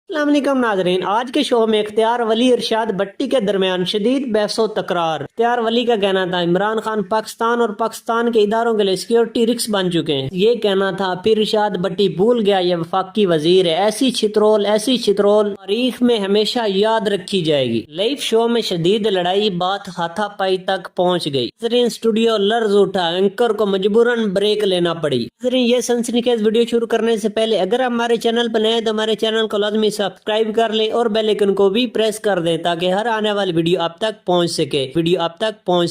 अस्सलामुअलैकुम नाजरीन, आज के शो में इख्तियार वली इरशाद भट्टी के दरमियान शदीद बहसो तकरार। इख्तियार वली का कहना था इमरान खान पाकिस्तान और पाकिस्तान के इदारों के लिए सिक्योरिटी रिस्क बन चुके हैं। ये कहना था फिर इरशाद भट्टी भूल गया ये वफाकी वजीर है। ऐसी छितरोल तारीख में हमेशा याद रखी जाएगी। लाइव शो में शदीद लड़ाई, बात हाथापाई तक पहुँच गई। नाजरीन स्टूडियो लर्ज उठा, एंकर को मजबूरन ब्रेक लेना पड़ी। नाजरीन ये सनसनीखेज वीडियो शुरू करने से पहले अगर हमारे चैनल पर नए तो हमारे चैनल को लाजमी सब्सक्राइब कर ले और बेल आइकन को भी प्रेस कर दे ताकि हर आने वाली वीडियो आप तक पहुंच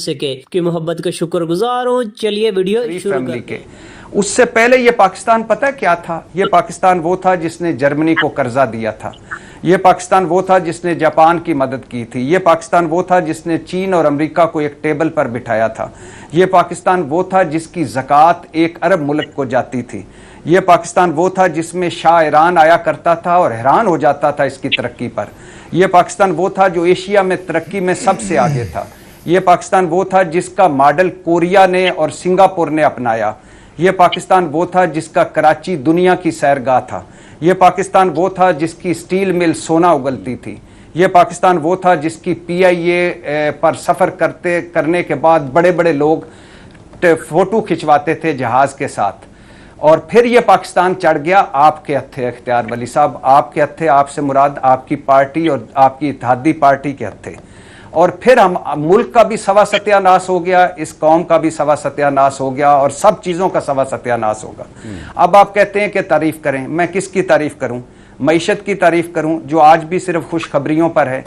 सके। की मोहब्बत का शुक्रगुजार हूँ। चलिए वीडियो शुरू करते। उससे पहले ये पाकिस्तान पता है क्या था? ये पाकिस्तान वो था जिसने जर्मनी को कर्जा दिया था। ये पाकिस्तान वो था जिसने जापान की मदद की थी। ये पाकिस्तान वो था जिसने चीन और अमेरिका को एक टेबल पर बिठाया था। ये पाकिस्तान वो था जिसकी ज़कात 1 अरब मुल्क को जाती थी। ये पाकिस्तान वो था जिसमें शाह ईरान आया करता था और हैरान हो जाता था इसकी तरक्की पर। यह पाकिस्तान वो था जो एशिया में तरक्की में सबसे आगे था। ये पाकिस्तान वो था जिसका मॉडल कोरिया ने और सिंगापुर ने अपनाया। ये पाकिस्तान वो था जिसका कराची दुनिया की सैरगाह था। ये पाकिस्तान वो था जिसकी स्टील मिल सोना उगलती थी। ये पाकिस्तान वो था जिसकी PIA पर सफ़र करने के बाद बड़े बड़े लोग फ़ोटो खिंचवाते थे जहाज़ के साथ। और फिर ये पाकिस्तान चढ़ गया आपके हत्थे। इख्तियार वली साहब, आपके हत्थे, आपसे मुराद आपकी पार्टी और आपकी इत्तेहादी पार्टी के हत्थे। और फिर हम मुल्क का भी सवा सत्यानाश हो गया, इस कौम का भी सवा सत्यानाश हो गया और सब चीज़ों का सवा सत्यानाश होगा। अब आप कहते हैं कि तारीफ़ करें, मैं किसकी तारीफ़ करूं? मईशत की तारीफ़ करूं जो आज भी सिर्फ खुशखबरियों पर है।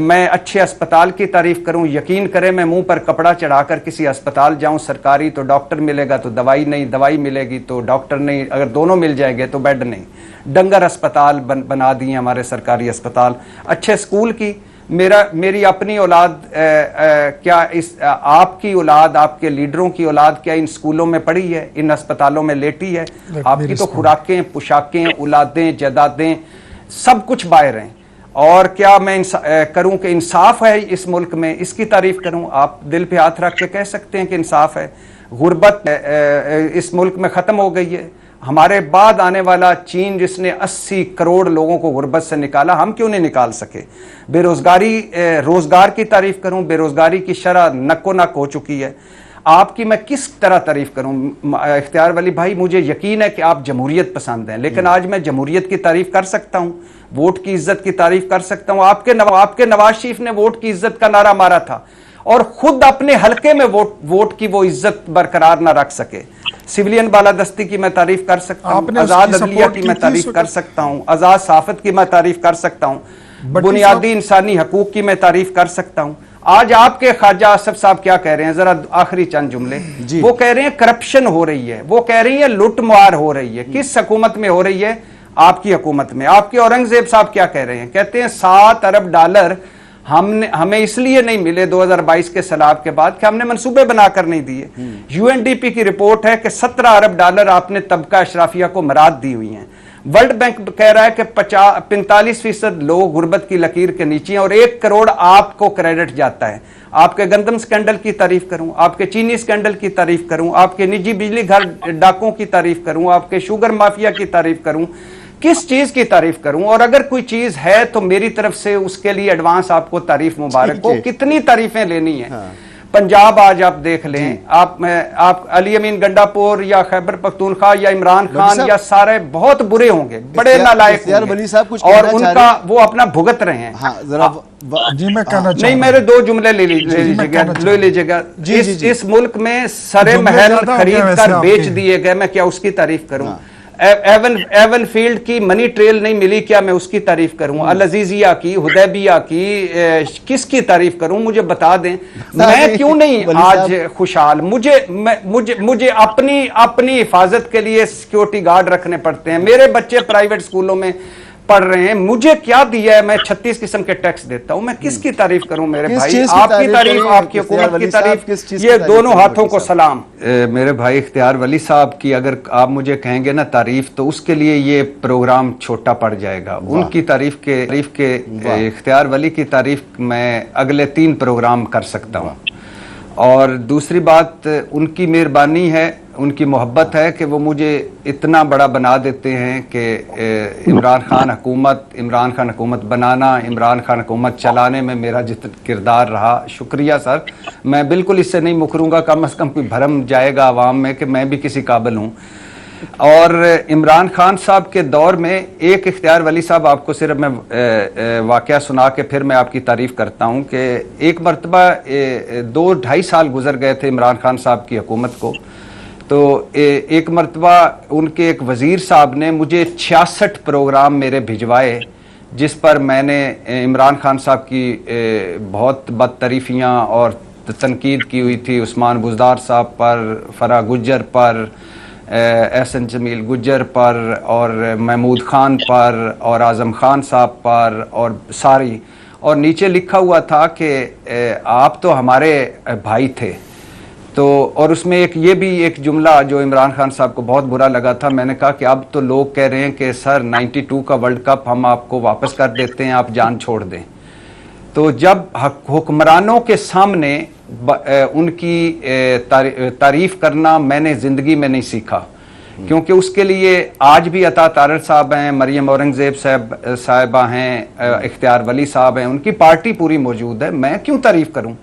मैं अच्छे अस्पताल की तारीफ़ करूं? यकीन करें मैं मुंह पर कपड़ा चढ़ाकर किसी अस्पताल जाऊं सरकारी तो डॉक्टर मिलेगा तो दवाई नहीं, दवाई मिलेगी तो डॉक्टर नहीं, अगर दोनों मिल जाएंगे तो बेड नहीं। डंगर अस्पताल बना दिए हमारे सरकारी अस्पताल। अच्छे स्कूल की मेरी अपनी औलाद क्या इस आपकी औलाद, आपके लीडरों की औलाद क्या इन स्कूलों में पढ़ी है, इन अस्पतालों में लेटी है? आपकी तो खुराकें, पोशाकें, औलादें, जायदादें सब कुछ बाहर हैं। और क्या मैं करूं कि इंसाफ है इस मुल्क में, इसकी तारीफ करूं? आप दिल पे हाथ रख के कह सकते हैं कि इंसाफ है। गुर्बत इस मुल्क में ख़त्म हो गई है। हमारे बाद आने वाला चीन जिसने 80 करोड़ लोगों को गुर्बत से निकाला, हम क्यों नहीं निकाल सके? बेरोजगारी, रोजगार की तारीफ करूं? बेरोजगारी की शरह नक्को नक हो चुकी है। आपकी मैं किस तरह तारीफ करूं? इख्तियार वली भाई, मुझे यकीन है कि आप जमहूरियत पसंद हैं, लेकिन आज मैं जमहूरियत की तारीफ कर सकता हूं, वोट की इज्जत की तारीफ कर सकता हूं। आपके नवाज शरीफ ने वोट की इज्जत का नारा मारा था और खुद अपने हलके में वोट की वो इज्जत बरकरार ना रख सके। सिविलियन बालादस्ती की मैं तारीफ कर सकता हूं, आजाद अदलिया की मैं तारीफ कर सकता हूं, आजाद सहाफत की मैं तारीफ कर सकता हूं, बुनियादी इंसानी हकूक की मैं तारीफ कर सकता हूं। आज आपके ख्वाजा आसफ साहब क्या कह रहे हैं? जरा आखिरी चंद जुमले। वो कह रहे हैं करप्शन हो रही है, वो कह रही है लुटमार हो रही है। किस हुकूमत में हो रही है? आपकी हुकूमत में। आपके औरंगजेब साहब क्या कह रहे हैं? कहते हैं 7 अरब डॉलर हमें इसलिए नहीं मिले 2022 के सैलाब के बाद कि हमने मंसूबे बनाकर नहीं दिए। UNDP की रिपोर्ट है कि 17 अरब डॉलर आपने तबका अशराफिया को मराद दी हुई हैं। वर्ल्ड बैंक कह रहा है कि 45% लोग गुर्बत की लकीर के नीचे हैं और 1 करोड़ आपको क्रेडिट जाता है। आपके गंदम स्कैंडल की तारीफ करूं, आपके चीनी स्कैंडल की तारीफ करूं, आपके निजी बिजली घर डाकों की तारीफ करूं, आपके शुगर माफिया की तारीफ करूं, किस चीज की तारीफ करूं? और अगर कोई चीज है तो मेरी तरफ से उसके लिए एडवांस आपको तारीफ मुबारक हो। कितनी तारीफें लेनी है? हाँ। पंजाब आज आप देख लें, आप अली अमीन गंडापुर या खैबर पख्तूनख्वा या इमरान खान या सारे बहुत बुरे होंगे, बड़े नालायक होंगे और उनका वो अपना भुगत रहे हैं। हाँ, जी मैं कहना नहीं, मेरे 2 जुमले ले लीजिएगा। इस मुल्क में सरे महल खरीद कर बेच दिए गए, मैं क्या उसकी तारीफ करूं? एवन फील्ड की मनी ट्रेल नहीं मिली, क्या मैं उसकी तारीफ करूं? अल अजीजिया की, हुदैबिया की, किसकी तारीफ करूं? मुझे बता दें। मैं क्यों नहीं आज खुशहाल? मुझे अपनी हिफाजत के लिए सिक्योरिटी गार्ड रखने पड़ते हैं। मेरे बच्चे प्राइवेट स्कूलों में पढ़ रहे हैं, मुझे क्या दिया है? मैं 36 किस्म के टैक्स देता हूं। मैं किसकी तारीफ करूं मेरे भाई? आपकी तारीफ, आपकी हुकूमत की तारीफ, ये दोनों हाथों को सलाम। मेरे भाई इख्तियार वली साहब की अगर आप मुझे कहेंगे ना तारीफ, तो उसके लिए ये प्रोग्राम छोटा पड़ जाएगा। उनकी तारीफ के इख्तियार वली की तारीफ मैं अगले 3 प्रोग्राम कर सकता हूँ। और दूसरी बात उनकी मेहरबानी है, उनकी मोहब्बत है कि वो मुझे इतना बड़ा बना देते हैं कि इमरान खान हुकूमत बनाना, इमरान खान हुकूमत चलाने में मेरा जितना किरदार रहा। शुक्रिया सर, मैं बिल्कुल इससे नहीं मुकरूंगा, कम से कम कोई भरम जाएगा आवाम में कि मैं भी किसी काबिल हूँ। और इमरान खान साहब के दौर में एक इख्तियार वली साहब, आपको सिर्फ मैं वाक़या सुना के फिर मैं आपकी तारीफ़ करता हूँ कि एक मरतबा 2-2.5 साल गुजर गए थे इमरान खान साहब की हुकूमत को। तो एक मरतबा उनके एक वज़ीर साहब ने मुझे 66 प्रोग्राम मेरे भिजवाए, जिस पर मैंने इमरान खान साहब की बहुत बदतरीफ़ियाँ और तनकीद की हुई थी। उस्मान बुज़दार साहब पर, फरा गुज्जर पर, एहसन जमील गुज्जर पर, और महमूद खान पर, और आज़म खान साहब पर, और सारी, और नीचे लिखा हुआ था कि आप तो हमारे भाई थे। तो और उसमें ये भी एक जुमला जो इमरान खान साहब को बहुत बुरा लगा था। मैंने कहा कि अब तो लोग कह रहे हैं कि सर 92 का वर्ल्ड कप हम आपको वापस कर देते हैं, आप जान छोड़ दें। तो जब हुक्मरानों के सामने उनकी तारीफ करना मैंने ज़िंदगी में नहीं सीखा, क्योंकि उसके लिए आज भी अता तारड़ साहब हैं, मरियम औरंगज़ेब साहिबा हैं, इख्तियार वली साहब हैं, उनकी पार्टी पूरी मौजूद है। मैं क्यों तारीफ करूं?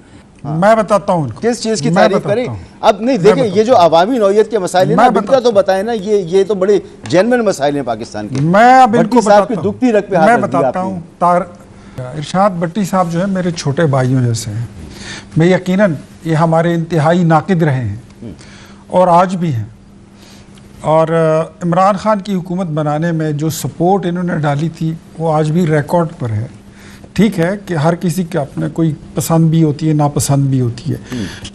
मैं बताता हूँ किस चीज की तारीफ करें। अब नहीं देखें, ये जो अवामी नौयत के मसाइल हैं ना, इनका तो बताएं ना, ये तो बड़े जेन्युइन मसाइल हैं पाकिस्तान के। मैं अब इनको दुखती रख पे हाथ मैं बताता हूँ। इरशाद भट्टी साहब जो है मेरे छोटे भाइयों जैसे हैं। मैं यकीनन ये हमारे इंतहाई नाकिद रहे हैं और आज भी हैं। और इमरान खान की हुकूमत बनाने में जो सपोर्ट इन्होंने डाली थी वो आज भी रिकॉर्ड पर है। ठीक है कि हर किसी के अपने कोई पसंद भी होती है, नापसंद भी होती है,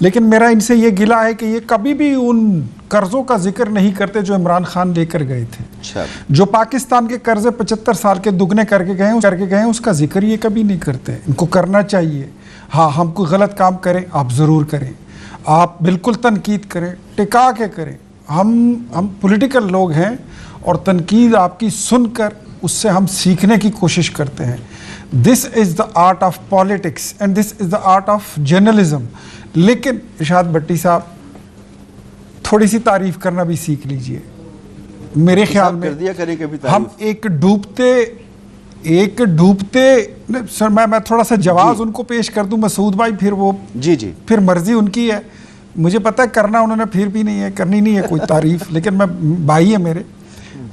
लेकिन मेरा इनसे ये गिला है कि ये कभी भी उन कर्ज़ों का जिक्र नहीं करते जो इमरान खान लेकर गए थे। अच्छा। जो पाकिस्तान के कर्जे 75 साल के दुगने करके गए उसका जिक्र ये कभी नहीं करते। इनको करना चाहिए। हाँ, हम कोई गलत काम करें आप ज़रूर करें, आप बिल्कुल तनकीद करें, टिका के करें। हम पॉलिटिकल लोग हैं और तनकीद आपकी सुनकर उससे हम सीखने की कोशिश करते हैं। This is the art of politics and this is the art of journalism. लेकिन इरशाद भट्टी साहब थोड़ी सी तारीफ करना भी सीख लीजिए। मेरे ख्याल में हम एक डूबते सर, मैं थोड़ा सा जवाब उनको पेश कर दूं मसूद भाई, फिर वो जी फिर मर्जी उनकी है। मुझे पता है करना उन्होंने फिर भी नहीं है, करनी नहीं है कोई तारीफ, लेकिन मैं भाई है मेरे,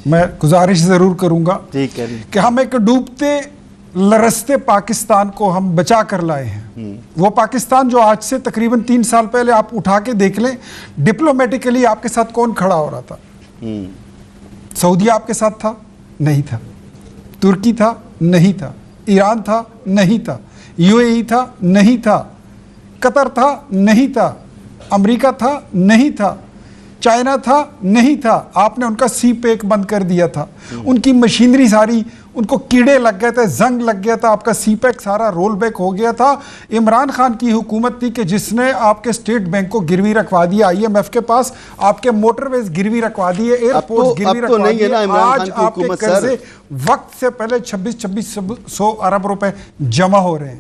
मैं गुजारिश ज़रूर करूँगा कि हम एक डूबते लरसते पाकिस्तान को हम बचा कर लाए हैं। वो पाकिस्तान जो आज से तकरीबन 3 साल पहले आप उठा के देख लें, डिप्लोमेटिकली आपके साथ कौन खड़ा हो रहा था? सऊदी आपके साथ था? नहीं था। तुर्की था? नहीं था। ईरान था? नहीं था। यूएई था? नहीं था। कतर था? नहीं था। अमेरिका था? नहीं था। चाइना था? नहीं था। आपने उनका सी पैक बंद कर दिया था, उनकी मशीनरी सारी, उनको कीड़े लग गए थे, जंग लग गया था, आपका सी पैक सारा रोल बैक हो गया था। इमरान खान की हुकूमत थी कि जिसने आपके स्टेट बैंक को गिरवी रखवा दिया, IMF के पास आपके मोटरवेज गिरवी रखवा दिए, एयरपोर्ट गिरवी रखवा दिए। आज आपके कर्जे वक्त से पहले 2600 अरब रुपए जमा हो रहे हैं।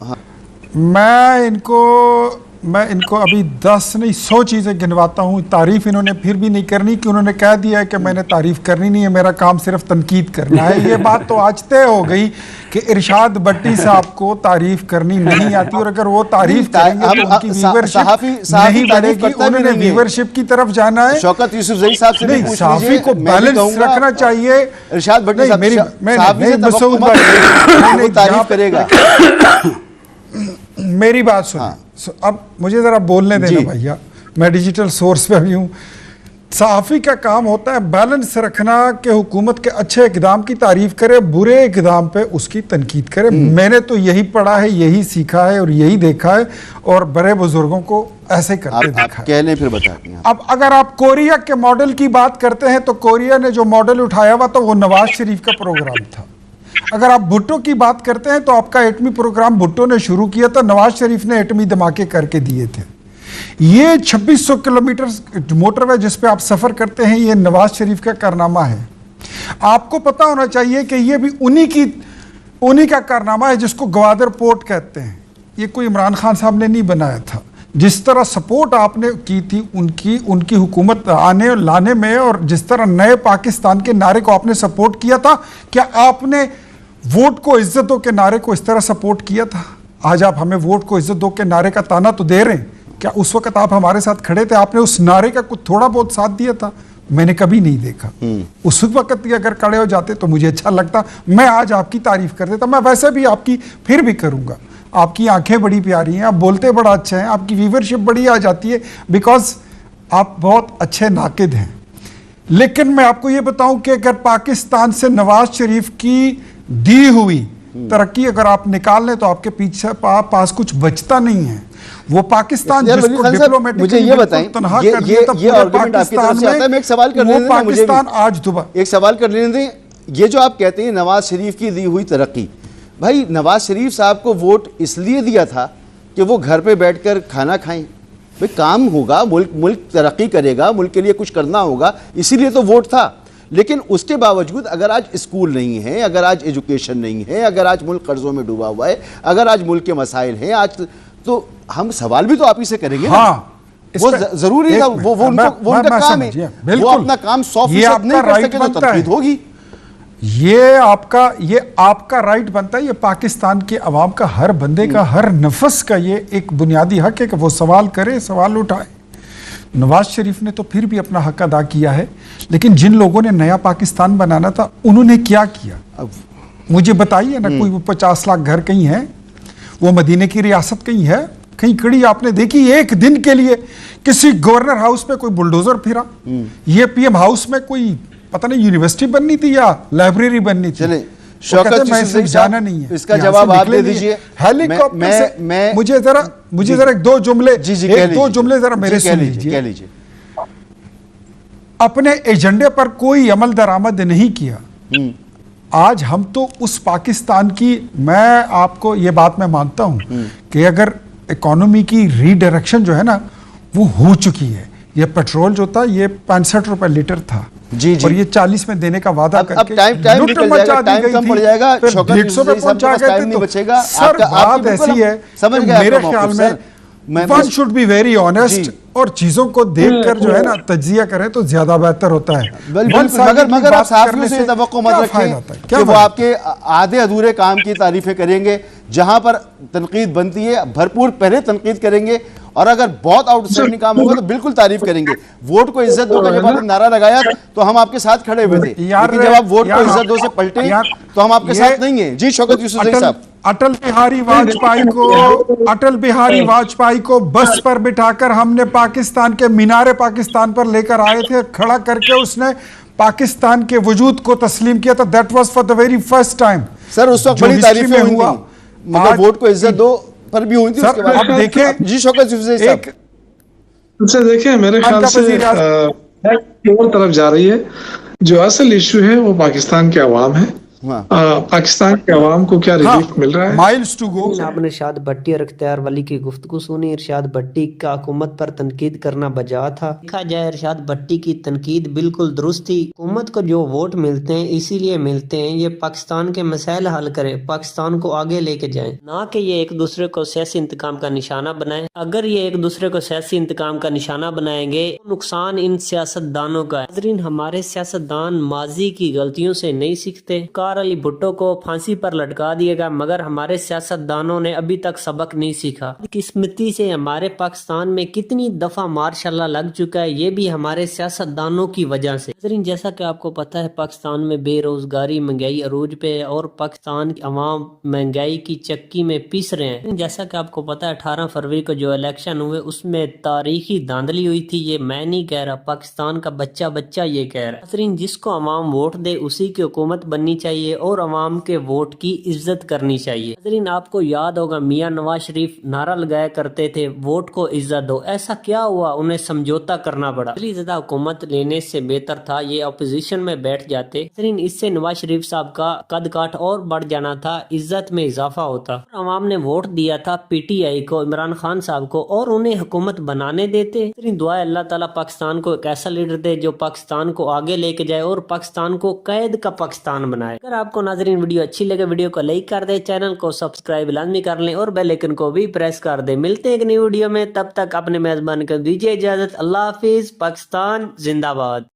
मैं इनको अभी 10 नहीं 100 चीज़ें गिनवाता हूँ। तारीफ इन्होंने फिर भी नहीं करनी कि उन्होंने कह दिया है कि मैंने तारीफ करनी नहीं है, मेरा काम सिर्फ तनकीद करना है। ये बात तो आज तय हो गई कि इरशाद भट्टी साहब को तारीफ करनी नहीं आती, और अगर वो तारीफ करेंगे तो उनकी व्यूवरशिप नहीं बढ़ेगी। उन्होंने व्यूवरशिप की तरफ जाना है। शौकत यूसुफजई साहब से नहीं, सहाफी को बैलेंस रखना चाहिए। इरशाद भट्टी साहब करेगा। मेरी बात सुनिए। अब मुझे ज़रा बोलने देना भैया, मैं डिजिटल सोर्स पे भी हूँ। सहाफ़ी का काम होता है बैलेंस रखना कि हुकूमत के अच्छे इक़दाम की तारीफ़ करे, बुरे इक़दाम पे उसकी तनकीद करे। मैंने तो यही पढ़ा है, यही सीखा है और यही देखा है, और बड़े बुजुर्गों को ऐसे करते देखा है। फिर बताते हैं। अब अगर आप कोरिया के मॉडल की बात करते हैं तो कोरिया ने जो मॉडल उठाया हुआ तो वो नवाज शरीफ का प्रोग्राम था। अगर आप भुट्टो की बात करते हैं तो आपका एटमी प्रोग्राम भुट्टो ने शुरू किया था, नवाज शरीफ ने एटमी धमाके करके दिए थे। ये 2600 किलोमीटर मोटरवे जिस पे आप सफ़र करते हैं, ये नवाज शरीफ का कारनामा है। आपको पता होना चाहिए कि ये भी उन्हीं का कारनामा है जिसको गवादर पोर्ट कहते हैं। ये कोई इमरान खान साहब ने नहीं बनाया था। जिस तरह सपोर्ट आपने की थी उनकी हुकूमत आने और लाने में, और जिस तरह नए पाकिस्तान के नारे को आपने सपोर्ट किया था, क्या आपने वोट को इज्जत दो के नारे को इस तरह सपोर्ट किया था? आज आप हमें वोट को इज्जत दो के नारे का ताना तो दे रहे हैं, क्या उस वक्त आप हमारे साथ खड़े थे? आपने उस नारे का कुछ थोड़ा बहुत साथ दिया था? मैंने कभी नहीं देखा। उस वक्त भी अगर खड़े हो जाते तो मुझे अच्छा लगता, मैं आज आपकी तारीफ कर देता। मैं वैसे भी आपकी फिर भी करूंगा। आपकी आंखें बड़ी प्यारी हैं, आप बोलते बड़ा अच्छा है, आपकी व्यूवरशिप बड़ी आ जाती है, बिकॉज आप बहुत अच्छे नाकिद हैं। लेकिन मैं आपको ये बताऊं कि अगर पाकिस्तान से नवाज शरीफ की दी हुई तरक्की अगर आप निकाल लें तो आपके पीछे पास कुछ बचता नहीं है। वो पाकिस्तान जिसको डिप्लोमेटिक मुझे ये बताएं, तनहा ये कर दिया था पूरे आर्गुमेंट आपकी तरफ से आता है। मैं एक सवाल कर लेने दें, पाकिस्तान आज दोबारा एक सवाल कर लेने दें। ये जो आप कहते हैं नवाज शरीफ की दी हुई तरक्की, भाई नवाज शरीफ साहब को वोट इसलिए दिया था कि वो घर पे बैठकर खाना खाएं। भाई काम होगा, मुल्क तरक्की करेगा, मुल्क के लिए कुछ करना होगा, इसीलिए तो वोट था। लेकिन उसके बावजूद अगर आज स्कूल नहीं है, अगर आज एजुकेशन नहीं है, अगर आज मुल्क कर्जों में डूबा हुआ है, अगर आज मुल्क के मसाइल हैं, आज तो हम सवाल भी तो आप ही से करेंगे। हाँ, वो जरूरी था, वो उनका काम है, वो अपना काम 100% नहीं कर सके तो तनकीद होगी। ये आपका राइट बनता है। ये पाकिस्तान के अवाम का, हर बंदे का, हर नफस का ये एक बुनियादी हक है कि वो सवाल करे, सवाल उठाए। नवाज शरीफ ने तो फिर भी अपना हक अदा किया है, लेकिन जिन लोगों ने नया पाकिस्तान बनाना था उन्होंने क्या किया? मुझे बताइए ना। कोई 50 लाख घर कहीं है? वो मदीने की रियासत कहीं है? कहीं कड़ी आपने देखी एक दिन के लिए किसी गवर्नर हाउस पे कोई बुलडोजर फिरा? ये पीएम हाउस में कोई पता नहीं यूनिवर्सिटी बननी थी या लाइब्रेरी बननी थी? चले शौकत मैं जाना नहीं है, इसका जवाब आप दे दीजिए। हेलीकॉप्टर से मुझे जरा दो जुमले जरा मेरे सुन लीजिए। अपने एजेंडे पर कोई अमल दरामद नहीं किया। आज हम तो उस पाकिस्तान की, मैं आपको ये बात मैं मानता हूं कि अगर इकोनॉमी की रीडायरेक्शन जो है ना वो हो चुकी है। ये पेट्रोल जो था ये 65 रुपए लीटर था जी और ये 40 में देने का वादा करके टाइम निकल जाएगा, टाइम कम पड़ जाएगा, 150 पे पहुंचा गए थे। नहीं बचेगा। सर बात ऐसी है, समझ गया मेरे ख्याल में one should be very honest और चीजों को देखकर जो है ना तज्जिया करें तो ज्यादा बेहतर होता है। मगर आप साथियों से तवक्को मत रखें कि वो आपके आधे अधूरे काम की तारीफें करेंगे। जहां पर तनकीद बनती है भरपूर पहले तनकीद करेंगे, और अगर बहुत आउटस्टैंडिंग काम होगा तो बिल्कुल तारीफ करेंगे। वोट को इज्जत दो का जब आपने नारा लगाया तो हम आपके साथ खड़े हुए थे, लेकिन जब आप वोट को इज्जत दो से पलटे तो हम आपके साथ नहीं है। जी शौकत यूसुफ साहब, अटल बिहारी वाजपेयी को बस पर बिठाकर हमने पाकिस्तान के मीनारे पाकिस्तान पर लेकर आए थे, खड़ा करके उसने पाकिस्तान के वजूद को तस्लीम किया था। That was for the very first time. Sir उस वक्त बड़ी तारीफें हुई थी, मगर वोट को इज्जत दो पर भी हुई थी। उसके बाद अब देखें जी शौकत यूसुफ साहब, देखें मेरे ख्याल से और तरफ जा रही है। जो असल इशू है वो पाकिस्तान के अवाम है। पाकिस्तान के अवाम को क्या रिलीफ मिल रहा है? Miles to go. आपने इरशाद भट्टी और इख्तियार वली की गुफ्तगू सुनी। इरशाद भट्टी का हुकूमत पर तनकीद करना बजा था। देखा जाए इरशाद भट्टी की तनकीद बिल्कुल दुरुस्त थी। हुकूमत को जो वोट मिलते हैं इसीलिए मिलते हैं ये पाकिस्तान के मसाइल हल करे, पाकिस्तान को आगे लेके जाए, ना कि ये एक दूसरे को सियासी इंतकाम का निशाना बनाए। अगर ये एक दूसरे को सियासी इंतकाम का निशाना बनाएंगे तो नुकसान इन सियासतदानों का है। हमारे सियासतदान माजी की गलतियों से नहीं सीखते। अली भुट्टो को फांसी पर लटका दिया गया, मगर हमारे सियासतदानों ने अभी तक सबक नहीं सीखा। किस्मती से हमारे पाकिस्तान में कितनी दफा मार्शल्ला लग चुका है, ये भी हमारे सियासतदानों की वजह से। जैसा कि आपको पता है पाकिस्तान में बेरोजगारी, महंगाई अरूज पे है और पाकिस्तान की अवाम महंगाई की चक्की में पीस रहे हैं। जैसा कि आपको पता है 18 फरवरी को जो इलेक्शन हुए उसमें तारीखी धांधली हुई थी। ये मैं नहीं कह रहा, पाकिस्तान का बच्चा ये कह रहा है। जिसको अवाम वोट दे उसी की हुकूमत बननी चाहिए और अवाम के वोट की इज्जत करनी चाहिए। आपको याद होगा मियां नवाज शरीफ नारा लगाया करते थे वोट को इज्जत दो। ऐसा क्या हुआ, उन्हें समझौता करना पड़ा। ज्यादा हुकूमत लेने से बेहतर था ये अपोजिशन में बैठ जाते। इससे नवाज शरीफ साहब का कद काठ और बढ़ जाना था, इज्जत में इजाफा होता। अवाम ने वोट दिया था PTI को, इमरान खान साहब को, और उन्हें हुकूमत बनाने देते। दुआ अल्लाह ताला पाकिस्तान को एक ऐसा लीडर दे जो पाकिस्तान को आगे लेके जाए और पाकिस्तान को कैद का पाकिस्तान बनाए। अगर आपको नाजरीन वीडियो अच्छी लगे वीडियो को लाइक कर दे, चैनल को सब्सक्राइब लाजमी कर लें और बेल आइकन को भी प्रेस कर दे। मिलते हैं एक नई वीडियो में, तब तक अपने मेजबान को दीजिए इजाजत। अल्लाह हाफिज। पाकिस्तान जिंदाबाद।